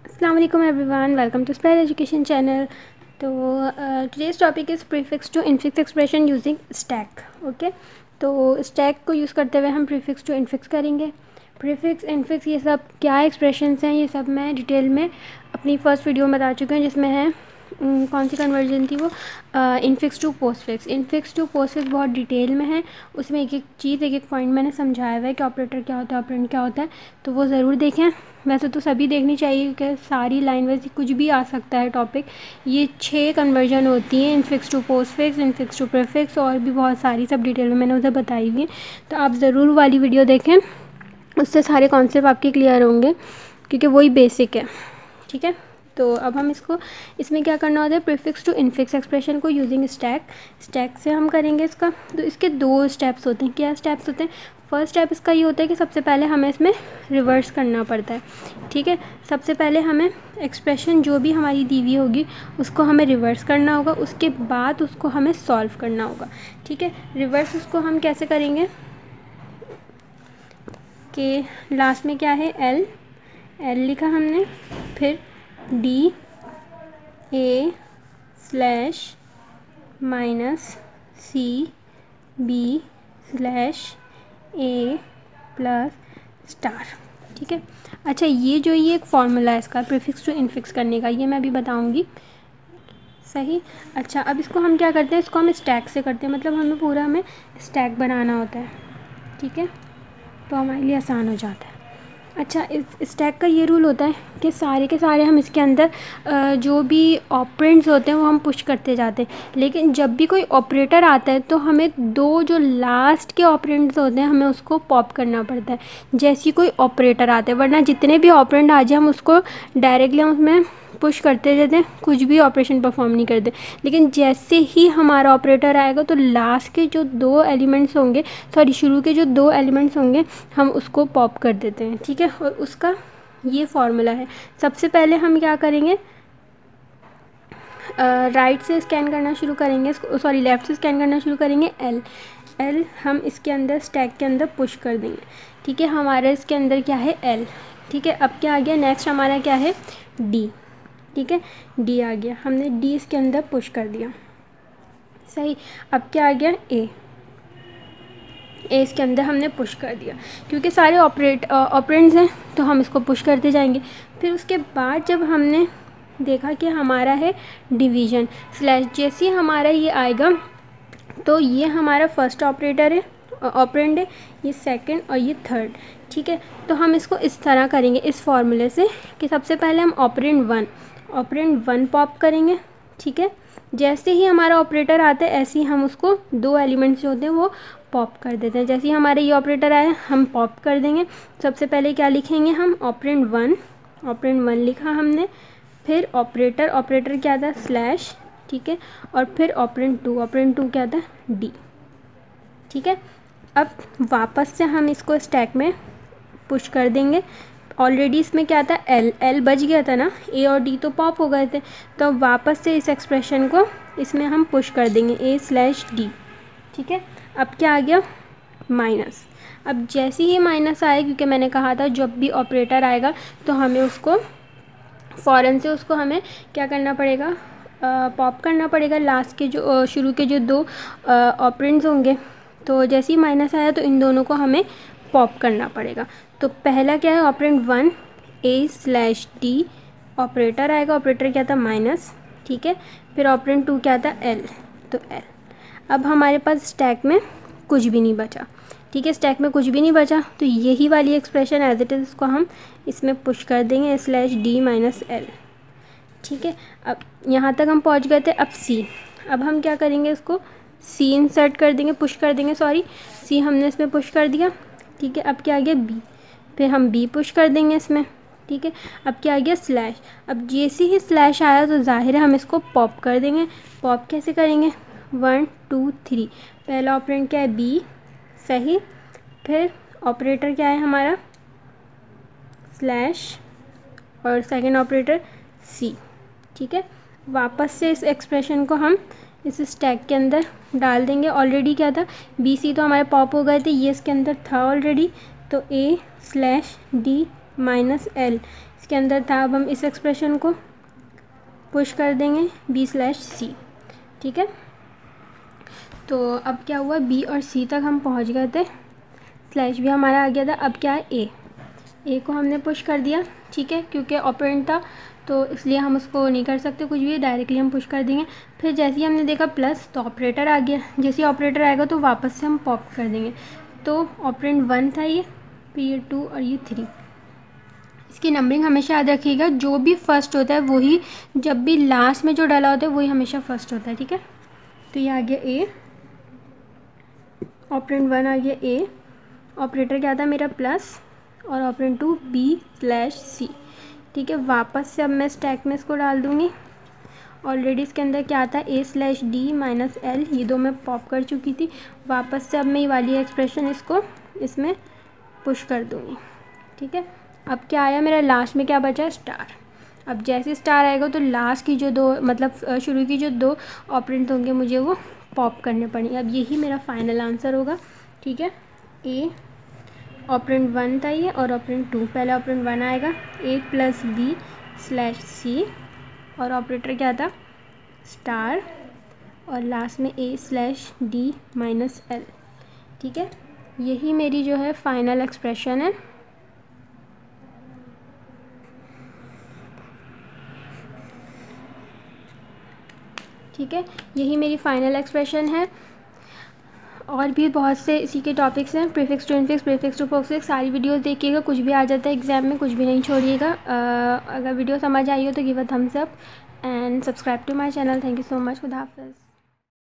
अस्सलाम वालेकुम everyone, welcome to spread education channel. तो today's topic is prefix to infix expression using stack. Okay, तो stack को use करते हुए हम प्रीफिक्स टू इनफिक्स करेंगे। प्रीफिक्स इनफिक्स ये सब क्या एक्सप्रेशंस हैं, ये सब मैं डिटेल में अपनी फ़र्स्ट वीडियो में बता चुकी हूँ, जिसमें है कौन सी कन्वर्जन थी वो, infix to postfix. Infix to postfix बहुत डिटेल में है, उसमें एक एक चीज़ एक एक पॉइंट मैंने समझाया हुआ है कि ऑपरेटर क्या होता है, ऑपरेंड क्या होता है, तो वो ज़रूर देखें। वैसे तो सभी देखनी चाहिए क्योंकि सारी लाइन वाइज कुछ भी आ सकता है टॉपिक। ये 6 कन्वर्जन होती हैं, infix to postfix, infix to prefix, और भी बहुत सारी, सब डिटेल में मैंने उधर बताई हुई है, तो आप ज़रूर वाली वीडियो देखें, उससे सारे कॉन्सेप्ट आपके क्लियर होंगे क्योंकि वही बेसिक है। ठीक है, तो अब हम इसमें क्या करना होता है, प्रीफिक्स टू इनफिक्स एक्सप्रेशन को यूजिंग स्टैक से हम करेंगे इसका। तो इसके 2 स्टेप्स होते हैं। क्या स्टेप्स होते हैं? फर्स्ट स्टेप इसका ये होता है कि सबसे पहले हमें इसमें रिवर्स करना पड़ता है। ठीक है, सबसे पहले हमें एक्सप्रेशन जो भी हमारी दी हुई होगी उसको हमें रिवर्स करना होगा, उसके बाद उसको हमें सॉल्व करना होगा। ठीक है, रिवर्स उसको हम कैसे करेंगे कि लास्ट में क्या है, एल लिखा हमने, फिर D A slash minus C B slash A plus star. ठीक है, अच्छा ये एक फॉर्मूला है इसका प्रीफिक्स टू इनफिक्स करने का, ये मैं अभी बताऊंगी। सही, अच्छा अब इसको हम क्या करते हैं, इसको हम स्टैक से करते हैं, मतलब हमें स्टैक बनाना होता है। ठीक है, तो हमारे लिए आसान हो जाता है। अच्छा, इस स्टैक का ये रूल होता है कि सारे के सारे हम इसके अंदर जो भी ऑपरेंड्स होते हैं वो हम पुश करते जाते हैं, लेकिन जब भी कोई ऑपरेटर आता है तो हमें 2 जो लास्ट के ऑपरेंड्स होते हैं हमें उसको पॉप करना पड़ता है जैसे ही कोई ऑपरेटर आता है, वरना जितने भी ऑपरेंड आ जाए हम उसको डायरेक्टली हम उसमें पुश करते जाते हैं, कुछ भी ऑपरेशन परफॉर्म नहीं करते। लेकिन जैसे ही हमारा ऑपरेटर आएगा तो लास्ट के जो 2 एलिमेंट्स होंगे, शुरू के जो 2 एलिमेंट्स होंगे हम उसको पॉप कर देते हैं। ठीक है, और उसका ये फॉर्मूला है। सबसे पहले हम क्या करेंगे, राइट से स्कैन करना शुरू करेंगे, लेफ़्ट से स्कैन करना शुरू करेंगे। एल हम इसके अंदर स्टैक के अंदर पुश कर देंगे। ठीक है, हमारा इसके अंदर क्या है, एल। ठीक है, अब क्या आ गया, नेक्स्ट हमारा क्या है, डी। ठीक है, डी आ गया, हमने डी इसके अंदर पुश कर दिया। सही, अब क्या आ गया, ए इसके अंदर हमने पुश कर दिया, क्योंकि सारे ऑपरेंड्स हैं तो हम इसको पुश करते जाएंगे। फिर उसके बाद जब हमने देखा कि हमारा है डिवीज़न स्लैश, जैसे ही हमारा ये आएगा तो ये हमारा फर्स्ट ऑपरेटर है, ऑपरेंड है, ये सेकंड और ये थर्ड। ठीक है, तो हम इसको इस तरह करेंगे इस फॉर्मूले से कि सबसे पहले हम ऑपरेंड वन पॉप करेंगे। ठीक है, जैसे ही हमारा ऑपरेटर आता है ऐसे ही हम उसको 2 एलिमेंट्स जो होते हैं वो पॉप कर देते हैं। जैसे ही हमारे ये ऑपरेटर आया हम पॉप कर देंगे। सबसे पहले क्या लिखेंगे हम, ऑपरेंड वन लिखा हमने, फिर ऑपरेटर क्या था, स्लैश। ठीक है, और फिर ऑपरेंड टू क्या था, डी। ठीक है, अब वापस से हम इसको स्टैक में पुश कर देंगे। ऑलरेडी इसमें क्या था, एल बच गया था ना, ए और डी तो पॉप हो गए थे, तो अब वापस से इस एक्सप्रेशन को इसमें हम पुश कर देंगे, ए स्लैश डी। ठीक है, अब क्या आ गया, माइनस। अब जैसे ही माइनस आए, क्योंकि मैंने कहा था जब भी ऑपरेटर आएगा तो हमें उसको फ़ौरन से उसको हमें क्या करना पड़ेगा, पॉप करना पड़ेगा लास्ट के जो शुरू के जो 2 ऑपरेंड्स होंगे। तो जैसे ही माइनस आया तो इन दोनों को हमें पॉप करना पड़ेगा। तो पहला क्या है, operand 1 A slash D, operator आएगा, ऑपरेटर क्या था, माइनस। ठीक है, फिर ऑपरेंड 2 क्या था, एल, तो एल। अब हमारे पास स्टैक में कुछ भी नहीं बचा। ठीक है, स्टैक में कुछ भी नहीं बचा, तो यही वाली एक्सप्रेशन एज इट इज़ इसको हम इसमें पुश कर देंगे, स्लैश डी माइनस एल। ठीक है, अब यहाँ तक हम पहुँच गए थे। अब सी, अब हम क्या करेंगे, इसको सी इंसर्ट कर देंगे, पुश कर देंगे, सी हमने इसमें पुश कर दिया। ठीक है, अब क्या आ गया, बी, फिर हम बी पुश कर देंगे इसमें। ठीक है, अब क्या आ गया, स्लैश। अब जैसे ही स्लैश आया तो जाहिर है हम इसको पॉप कर देंगे। पॉप कैसे करेंगे, 1 2 3, पहला ऑपरेंड क्या है, बी। सही, फिर ऑपरेटर क्या है हमारा, स्लैश, और सेकंड ऑपरेटर सी। ठीक है, वापस से इस एक्सप्रेशन को हम इस स्टैक के अंदर डाल देंगे। ऑलरेडी क्या था, बी सी तो हमारे पॉप हो गए थे, ये इसके अंदर था ऑलरेडी, तो A slash D minus L, इसके अंदर था, अब हम इस एक्सप्रेशन को पुश कर देंगे b/c, ठीक है। तो अब क्या हुआ, b और c तक हम पहुंच गए थे, स्लैश भी हमारा आ गया था। अब क्या है, a को हमने पुश कर दिया, ठीक है, क्योंकि ऑपरेंड था तो इसलिए हम उसको नहीं कर सकते कुछ भी, डायरेक्टली हम पुश कर देंगे। फिर जैसे ही हमने देखा प्लस तो ऑपरेटर आ गया, जैसे ही ऑपरेटर आएगा तो वापस से हम पॉप कर देंगे। तो ऑपरेंड 1 था ये, फिर ये 2 और ये 3। इसकी नंबरिंग हमेशा याद रखिएगा, जो भी फर्स्ट होता है वही, जब भी लास्ट में जो डाला होता है वही हमेशा फर्स्ट होता है, ठीक है। तो ये आ गया ए, ऑपरेंड 1 आ गया ए, ऑपरेटर क्या था मेरा प्लस, और ऑपरेंड 2 b/c, ठीक है। वापस से अब मैं स्टैक में इसको डाल दूँगी। ऑलरेडी इसके अंदर क्या था, a/d - l, ये दो मैं पॉप कर चुकी थी। वापस से अब मैं ये वाली एक्सप्रेशन इसको इसमें पुश कर दूँगी, ठीक है। अब क्या आया मेरा, लास्ट में क्या बचा, स्टार। अब जैसे स्टार आएगा तो लास्ट की जो दो, मतलब शुरू की जो दो ऑपरेंट होंगे मुझे वो पॉप करने पड़ेंगे। अब यही मेरा फाइनल आंसर होगा, ठीक है। ए ऑपरेंड 1 था ये, और ऑपरेंड 2, पहले ऑपरेंड 1 आएगा a+b/c, और ऑपरेटर क्या था, स्टार, और लास्ट में a/d - l, ठीक है। यही मेरी जो है फाइनल एक्सप्रेशन है। ठीक है, यही मेरी फाइनल एक्सप्रेशन है। और भी बहुत से इसी के टॉपिक्स हैं, prefix to infix, prefix to postfix, सारी वीडियोस देखिएगा, कुछ भी आ जाता है एग्जाम में, कुछ भी नहीं छोड़िएगा। अगर वीडियो समझ आई हो तो give a thumbs up and subscribe to my channel. Thank you so much. खुदा हाफिज़।